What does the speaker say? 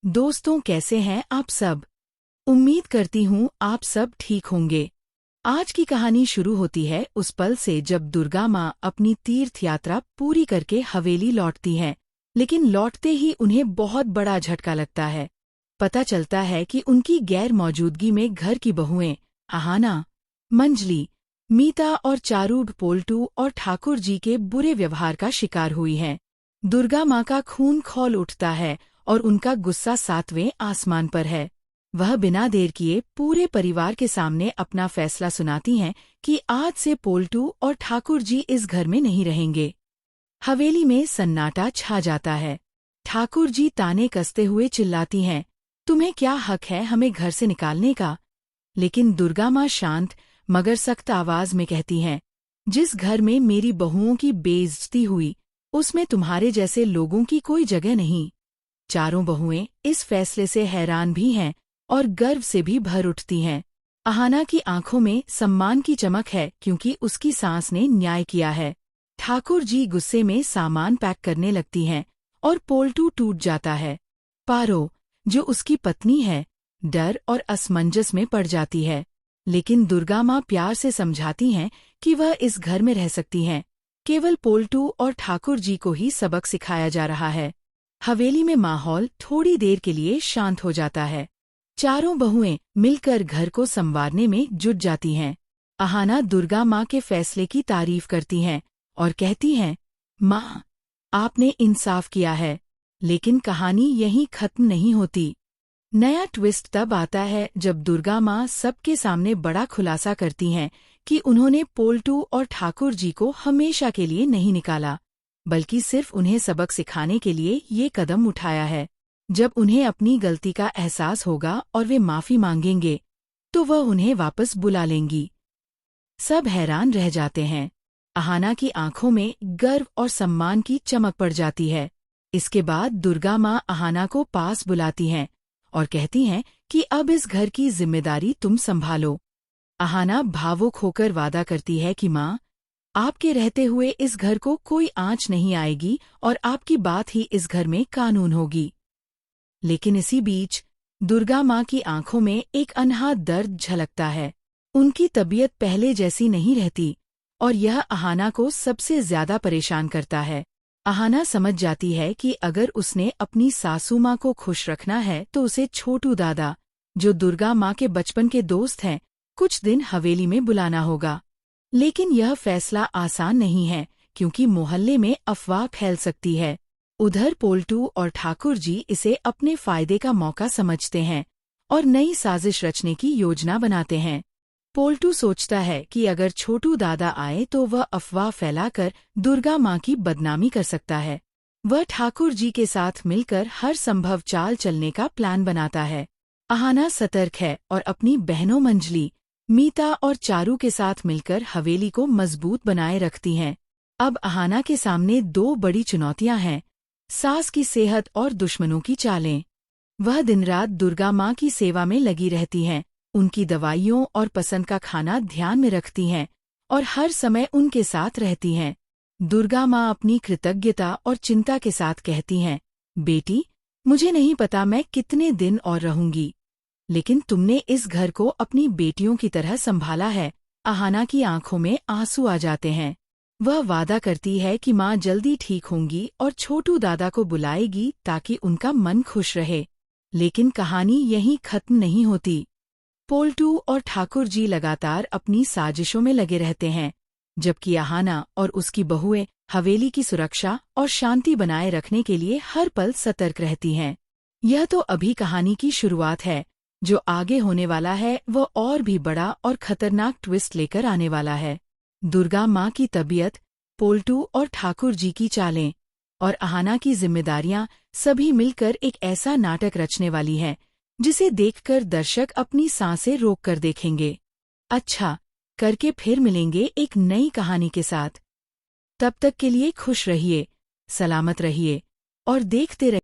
दोस्तों, कैसे हैं आप सब। उम्मीद करती हूँ आप सब ठीक होंगे। आज की कहानी शुरू होती है उस पल से जब दुर्गा माँ अपनी तीर्थ यात्रा पूरी करके हवेली लौटती हैं। लेकिन लौटते ही उन्हें बहुत बड़ा झटका लगता है। पता चलता है कि उनकी गैर मौजूदगी में घर की बहुएं आहाना, मंजली, मीता और चारू पोल्टू और ठाकुर जी के बुरे व्यवहार का शिकार हुई हैं। दुर्गा माँ का खून खौल उठता है और उनका गुस्सा 7वें आसमान पर है। वह बिना देर किए पूरे परिवार के सामने अपना फैसला सुनाती हैं कि आज से पोल्टू और ठाकुर जी इस घर में नहीं रहेंगे। हवेली में सन्नाटा छा जाता है। ठाकुर जी ताने कसते हुए चिल्लाती हैं, तुम्हें क्या हक है हमें घर से निकालने का। लेकिन दुर्गा माँ शांत मगर सख्त आवाज में कहती हैं, जिस घर में मेरी बहुओं की बेइज्जती हुई उसमें तुम्हारे जैसे लोगों की कोई जगह नहीं। चारों बहुएं इस फैसले से हैरान भी हैं और गर्व से भी भर उठती हैं। आहाना की आंखों में सम्मान की चमक है क्योंकि उसकी सास ने न्याय किया है। ठाकुर जी गुस्से में सामान पैक करने लगती हैं और पोल्टू टूट जाता है। पारो, जो उसकी पत्नी है, डर और असमंजस में पड़ जाती है। लेकिन दुर्गा माँ प्यार से समझाती हैं कि वह इस घर में रह सकती हैं। केवल पोल्टू और ठाकुर जी को ही सबक सिखाया जा रहा है। हवेली में माहौल थोड़ी देर के लिए शांत हो जाता है। चारों बहुएं मिलकर घर को संवारने में जुट जाती हैं। आहाना दुर्गा माँ के फैसले की तारीफ करती हैं और कहती हैं, माँ, आपने इंसाफ किया है। लेकिन कहानी यहीं खत्म नहीं होती। नया ट्विस्ट तब आता है जब दुर्गा माँ सबके सामने बड़ा खुलासा करती हैं कि उन्होंने पोल्टू और ठाकुर जी को हमेशा के लिए नहीं निकाला, बल्कि सिर्फ उन्हें सबक सिखाने के लिए ये कदम उठाया है। जब उन्हें अपनी गलती का एहसास होगा और वे माफी मांगेंगे, तो वह उन्हें वापस बुला लेंगी। सब हैरान रह जाते हैं। आहाना की आंखों में गर्व और सम्मान की चमक पड़ जाती है। इसके बाद दुर्गा माँ आहाना को पास बुलाती हैं और कहती हैं कि अब इस घर की जिम्मेदारी तुम संभालो। आहाना भावुक होकर वादा करती है कि माँ, आपके रहते हुए इस घर को कोई आंच नहीं आएगी और आपकी बात ही इस घर में कानून होगी। लेकिन इसी बीच दुर्गा माँ की आंखों में एक अनहा दर्द झलकता है। उनकी तबीयत पहले जैसी नहीं रहती और यह आहाना को सबसे ज्यादा परेशान करता है। आहाना समझ जाती है कि अगर उसने अपनी सासू माँ को खुश रखना है तो उसे छोटू दादा, जो दुर्गा माँ के बचपन के दोस्त हैं, कुछ दिन हवेली में बुलाना होगा। लेकिन यह फैसला आसान नहीं है क्योंकि मोहल्ले में अफवाह फैल सकती है। उधर पोल्टू और ठाकुर जी इसे अपने फायदे का मौका समझते हैं और नई साजिश रचने की योजना बनाते हैं। पोल्टू सोचता है कि अगर छोटू दादा आए तो वह अफवाह फैलाकर दुर्गा माँ की बदनामी कर सकता है। वह ठाकुर जी के साथ मिलकर हर संभव चाल चलने का प्लान बनाता है। आहाना सतर्क है और अपनी बहनों मंजली, मीता और चारू के साथ मिलकर हवेली को मजबूत बनाए रखती हैं। अब आहाना के सामने दो बड़ी चुनौतियां हैं, सास की सेहत और दुश्मनों की चालें। वह दिन रात दुर्गा माँ की सेवा में लगी रहती हैं, उनकी दवाइयों और पसंद का खाना ध्यान में रखती हैं और हर समय उनके साथ रहती हैं। दुर्गा माँ अपनी कृतज्ञता और चिंता के साथ कहती हैं, बेटी, मुझे नहीं पता मैं कितने दिन और रहूंगी, लेकिन तुमने इस घर को अपनी बेटियों की तरह संभाला है। आहाना की आंखों में आंसू आ जाते हैं। वह वादा करती है कि माँ जल्दी ठीक होंगी और छोटू दादा को बुलाएगी ताकि उनका मन खुश रहे। लेकिन कहानी यहीं खत्म नहीं होती। पोल्टू और ठाकुर जी लगातार अपनी साजिशों में लगे रहते हैं, जबकि आहाना और उसकी बहुएं हवेली की सुरक्षा और शांति बनाए रखने के लिए हर पल सतर्क रहती हैं। यह तो अभी कहानी की शुरुआत है। जो आगे होने वाला है वह और भी बड़ा और खतरनाक ट्विस्ट लेकर आने वाला है। दुर्गा माँ की तबीयत, पोल्टू और ठाकुर जी की चालें और आहाना की जिम्मेदारियां सभी मिलकर एक ऐसा नाटक रचने वाली हैं जिसे देखकर दर्शक अपनी सांसें रोक कर देखेंगे। अच्छा करके फिर मिलेंगे एक नई कहानी के साथ। तब तक के लिए खुश रहिए, सलामत रहिए और देखते रहिए।